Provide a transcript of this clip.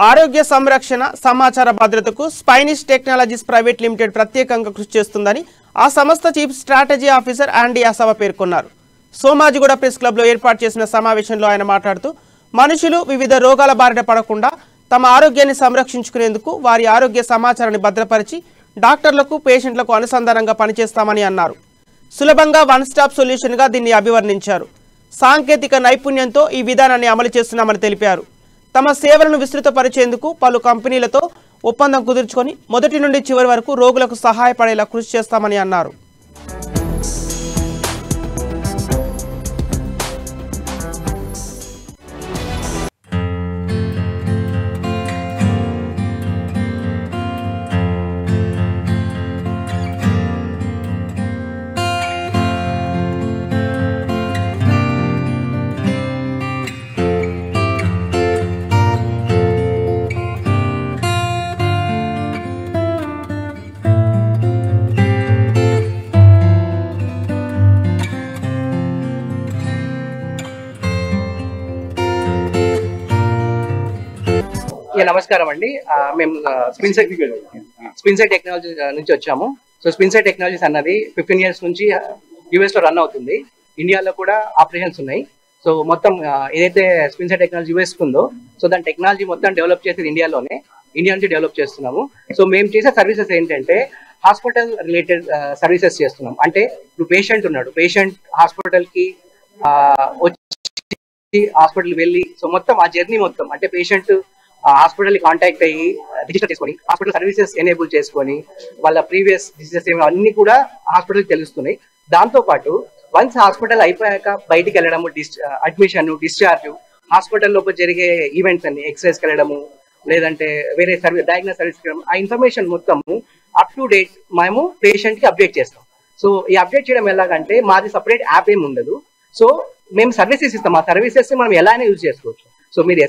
ఆరోగ్య సంరక్షణ సమాచార భద్రతకు స్పైనిష్ టెక్నాలజీస్ ప్రైవేట్ లిమిటెడ్ ప్రత్యేకంగా కృషి చేస్తుందని ఆ సంస్థ చీఫ్ స్ట్రాటజీ ఆఫీసర్ ఆండీ అసవ పేర్కొన్నారు. సోమాజిగూడ ప్రెస్ క్లబ్లో ఏర్పాటు చేసిన సమావేశంలో ఆయన మాట్లాడుతూ మనుషులు వివిధ రోగాల బారిన పడకుండా తమ ఆరోగ్యాన్ని సంరక్షించుకునేందుకు వారి ఆరోగ్య సమాచారాన్ని భద్రపరిచి డాక్టర్లకు పేషెంట్లకు అనుసంధానంగా పనిచేస్తామని అన్నారు. సులభంగా వన్ స్టాప్ సొల్యూషన్గా దీన్ని అభివర్ణించారు. సాంకేతిక నైపుణ్యంతో ఈ విధానాన్ని అమలు చేస్తున్నామని తెలిపారు. తమ సేవలను విస్తృతపరిచేందుకు పలు కంపెనీలతో ఒప్పందం కుదుర్చుకొని మొదటి నుండి చివరి వరకు రోగులకు సహాయపడేలా కృషి చేస్తామని అన్నారు. నమస్కారం అండి. మేము స్పిన్సైడ్ టెక్నాలజీ నుంచి వచ్చాము. సో స్పిన్సైడ్ టెక్నాలజీస్ అన్నది 15 years నుంచి యుఎస్ లో రన్ అవుతుంది. ఇండియాలో కూడా ఆపరేషన్స్ ఉన్నాయి. సో మొత్తం ఏదైతే స్పిన్సైడ్ టెక్నాలజీ యుఎస్ ఉందో సో దాని టెక్నాలజీ మొత్తం డెవలప్ చేసేది ఇండియా నుంచి డెవలప్ చేస్తున్నాము. సో మేము చేసే సర్వీసెస్ ఏంటంటే హాస్పిటల్ రిలేటెడ్ సర్వీసెస్ చేస్తున్నాం. అంటే ఇప్పుడు పేషెంట్ ఉన్నాడు, పేషెంట్ హాస్పిటల్ కి వచ్చి హాస్పిటల్ వెళ్ళి సో మొత్తం ఆ జర్నీ మొత్తం అంటే పేషెంట్ హాస్పిటల్ కాంటాక్ట్ అయ్యి రిజిస్టర్ చేసుకొని హాస్పిటల్ సర్వీసెస్ ఎనేబుల్ చేసుకొని వాళ్ళ ప్రీవియస్ డిసీజెస్ అన్ని కూడా హాస్పిటల్కి తెలుస్తున్నాయి. దాంతో పాటు వన్స్ హాస్పిటల్ అయిపోయాక బయటికి వెళ్ళడము, అడ్మిషన్, డిశ్చార్జ్, హాస్పిటల్ లోపల జరిగే ఈవెంట్స్ అన్ని ఎక్స్రేస్కి వెళ్ళడము లేదంటే వేరే డయాగ్నోస్ సర్వీస్ ఆ ఇన్ఫర్మేషన్ మొత్తము అప్ టు డేట్ మేము పేషెంట్ కి అప్డేట్ చేస్తాం. సో ఈ అప్డేట్ చేయడం ఎలాగంటే మాది సపరేట్ యాప్ ఏమి ఉండదు. సో మేము సర్వీసెస్ ఇస్తాం. ఆ సర్వీసెస్ మనం ఎలా అయినా యూజ్ చేసుకోవచ్చు. సో మీరు